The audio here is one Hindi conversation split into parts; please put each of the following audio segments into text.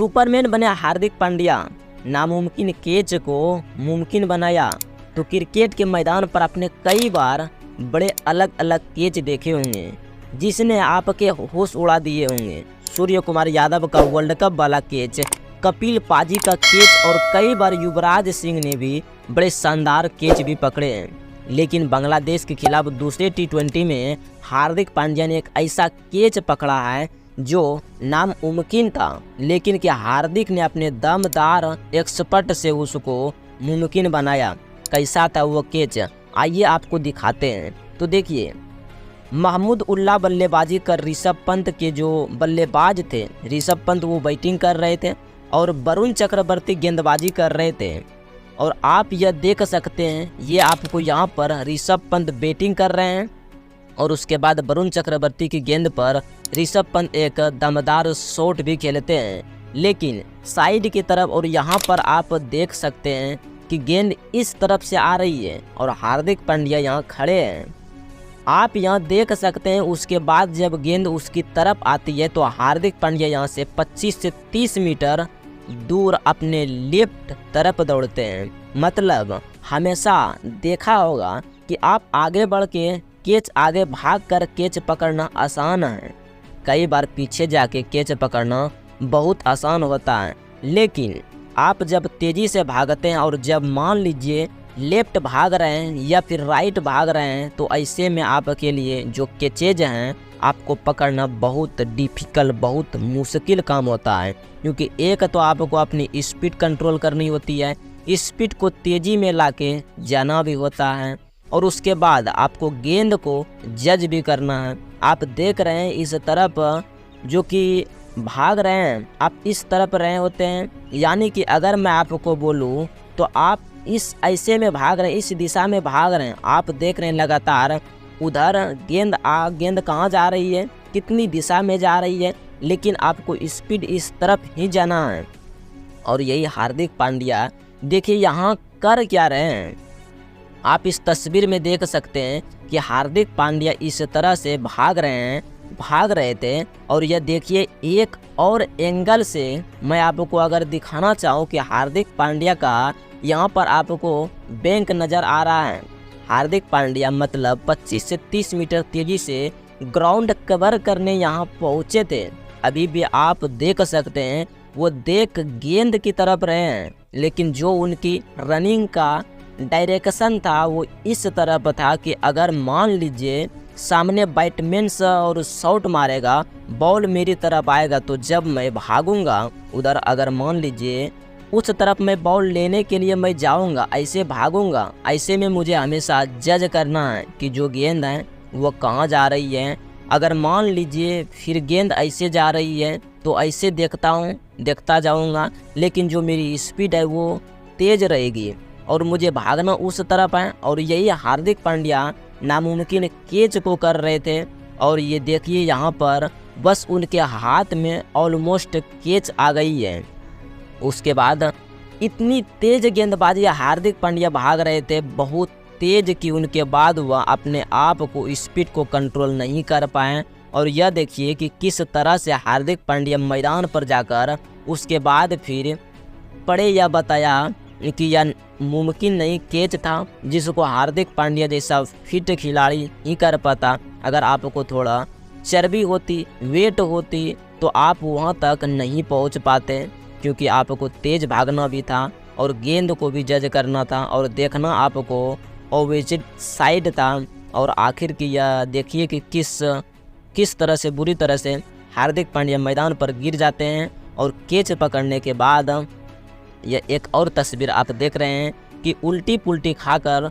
सुपरमैन बने हार्दिक पांड्या, नामुमकिन कैच को मुमकिन बनाया। तो क्रिकेट के मैदान पर आपने कई बार बड़े अलग अलग कैच देखे होंगे जिसने आपके होश उड़ा दिए होंगे। सूर्य कुमार यादव का वर्ल्ड कप वाला कैच, कपिल पाजी का कैच और कई बार युवराज सिंह ने भी बड़े शानदार कैच भी पकड़े हैं। लेकिन बांग्लादेश के खिलाफ दूसरे T20 में हार्दिक पांड्या ने एक ऐसा कैच पकड़ा है जो नामुमकिन था, लेकिन क्या हार्दिक ने अपने दमदार एक्सपर्ट से उसको मुमकिन बनाया। कैसा था वो कैच, आइए आपको दिखाते हैं। तो देखिए, महमूद उल्लाह बल्लेबाजी कर ऋषभ पंत के जो बल्लेबाज थे, ऋषभ पंत वो बैटिंग कर रहे थे और वरुण चक्रवर्ती गेंदबाजी कर रहे थे। और आप यह देख सकते हैं, ये आपको यहाँ पर ऋषभ पंत बैटिंग कर रहे हैं और उसके बाद वरुण चक्रवर्ती की गेंद पर ऋषभ पंत एक दमदार शॉट भी खेलते हैं, लेकिन साइड की तरफ। और यहाँ पर आप देख सकते हैं कि गेंद इस तरफ से आ रही है और हार्दिक पांड्या यहाँ खड़े हैं, आप यहाँ देख सकते हैं। उसके बाद जब गेंद उसकी तरफ आती है तो हार्दिक पांड्या यहाँ से 25 से 30 मीटर दूर अपने लेफ्ट तरफ दौड़ते हैं। मतलब हमेशा देखा होगा कि आप आगे बढ़ के कैच, आगे भाग कर कैच पकड़ना आसान है, कई बार पीछे जाके कैच पकड़ना बहुत आसान होता है। लेकिन आप जब तेज़ी से भागते हैं और जब मान लीजिए लेफ्ट भाग रहे हैं या फिर राइट भाग रहे हैं, तो ऐसे में आपके लिए जो कैचेज हैं आपको पकड़ना बहुत डिफ़िकल्ट, बहुत मुश्किल काम होता है। क्योंकि एक तो आपको अपनी स्पीड कंट्रोल करनी होती है, स्पीड को तेज़ी में लाके जाना भी होता है, और उसके बाद आपको गेंद को जज भी करना है। आप देख रहे हैं इस तरफ जो कि भाग रहे हैं, आप इस तरफ रहे होते हैं, यानी कि अगर मैं आपको बोलूँ तो आप इस ऐसे में भाग रहे हैं, इस दिशा में भाग रहे हैं, आप देख रहे हैं लगातार उधर गेंद कहाँ जा रही है, कितनी दिशा में जा रही है, लेकिन आपको स्पीड इस तरफ ही जाना है। और यही हार्दिक पांड्या देखिए यहाँ कर क्या रहे हैं। आप इस तस्वीर में देख सकते हैं कि हार्दिक पांड्या इस तरह से भाग रहे थे। और यह देखिए एक और एंगल से मैं आपको अगर दिखाना चाहूँ कि हार्दिक पांड्या का यहाँ पर आपको बैंक नज़र आ रहा है। हार्दिक पांड्या मतलब 25 से 30 मीटर तेज़ी से ग्राउंड कवर करने यहाँ पहुँचे थे। अभी भी आप देख सकते हैं वो देख गेंद की तरफ रहे हैं, लेकिन जो उनकी रनिंग का डायरेक्शन था वो इस तरफ था कि अगर मान लीजिए सामने बैट्समैन और शॉट मारेगा, बॉल मेरी तरफ आएगा, तो जब मैं भागूंगा उधर, अगर मान लीजिए उस तरफ मैं बॉल लेने के लिए मैं जाऊंगा, ऐसे भागूंगा, ऐसे में मुझे हमेशा जज करना है कि जो गेंद है वो कहाँ जा रही है। अगर मान लीजिए फिर गेंद ऐसे जा रही है तो ऐसे देखता जाऊंगा, लेकिन जो मेरी स्पीड है वो तेज़ रहेगी और मुझे भागना उस तरफ है। और यही हार्दिक पांड्या नामुमकिन कैच को कर रहे थे। और ये देखिए यहाँ पर बस उनके हाथ में ऑलमोस्ट कैच आ गई है। उसके बाद इतनी तेज़ गेंदबाजी हार्दिक पांड्या भाग रहे थे, बहुत तेज़, कि उनके बाद वह अपने आप को स्पीड को कंट्रोल नहीं कर पाए। और यह देखिए कि किस तरह से हार्दिक पांड्या मैदान पर जाकर उसके बाद फिर पड़े या बताया कि यह मुमकिन नहीं कैच था, जिसको हार्दिक पांड्या जैसा फिट खिलाड़ी ही कर पाता। अगर आपको थोड़ा चर्बी होती, वेट होती, तो आप वहां तक नहीं पहुंच पाते, क्योंकि आपको तेज़ भागना भी था और गेंद को भी जज करना था और देखना आपको ऑपोजिट साइड था। और आखिर की यह देखिए कि किस तरह से बुरी तरह से हार्दिक पांड्या मैदान पर गिर जाते हैं। और कैच पकड़ने के बाद यह एक और तस्वीर आप देख रहे हैं कि उल्टी पुल्टी खाकर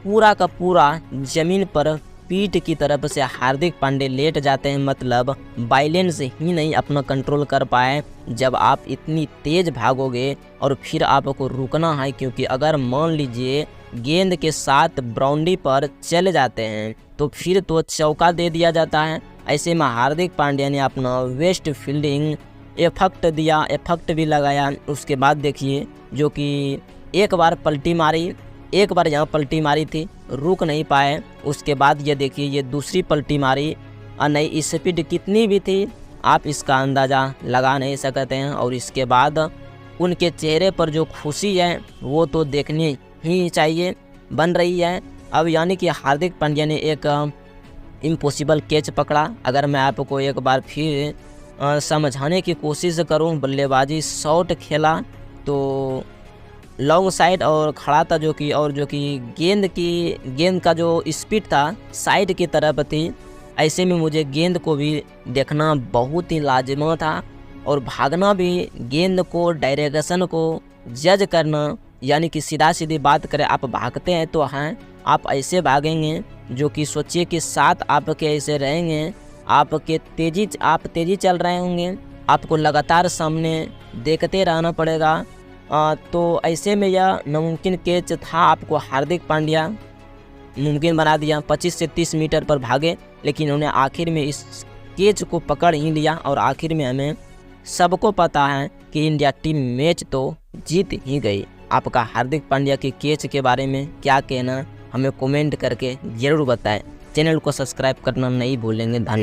पूरा का पूरा ज़मीन पर पीठ की तरफ से हार्दिक पांड्या लेट जाते हैं। मतलब बैलेंस ही नहीं अपना कंट्रोल कर पाए। जब आप इतनी तेज़ भागोगे और फिर आपको रुकना है, क्योंकि अगर मान लीजिए गेंद के साथ बाउंड्री पर चले जाते हैं तो फिर तो चौका दे दिया जाता है। ऐसे में हार्दिक पांड्या ने अपना वेस्ट फील्डिंग एफेक्ट भी लगाया। उसके बाद देखिए जो कि एक बार यहाँ पलटी मारी थी, रुक नहीं पाए। उसके बाद ये देखिए ये दूसरी पलटी मारी, और नहीं स्पीड कितनी भी थी आप इसका अंदाज़ा लगा नहीं सकते हैं। और इसके बाद उनके चेहरे पर जो खुशी है वो तो देखनी ही चाहिए बन रही है। अब यानी कि हार्दिक पांड्या ने एक इम्पॉसिबल कैच पकड़ा। अगर मैं आपको एक बार फिर समझाने की कोशिश करूं, बल्लेबाजी शॉट खेला तो लॉन्ग साइड और खड़ा था जो कि गेंद का जो स्पीड था साइड की तरफ थी। ऐसे में मुझे गेंद को भी देखना बहुत ही लाजिम था और भागना भी, गेंद को डायरेक्शन को जज करना, यानी कि सीधा सीधी बात करें, आप भागते हैं तो हैं आप ऐसे भागेंगे जो कि सोचिए कि साथ आपके ऐसे रहेंगे, आप तेज़ी चल रहे होंगे, आपको लगातार सामने देखते रहना पड़ेगा। तो ऐसे में यह नामुमकिन कैच था, आपको हार्दिक पांड्या मुमकिन बना दिया। 25 से 30 मीटर पर भागे, लेकिन उन्होंने आखिर में इस कैच को पकड़ ही लिया। और आखिर में हमें सबको पता है कि इंडिया टीम मैच तो जीत ही गई। आपका हार्दिक पांड्या की कैच के बारे में क्या कहना, हमें कमेंट करके ज़रूर बताएं। चैनल को सब्सक्राइब करना नहीं भूलेंगे। धन्यवाद।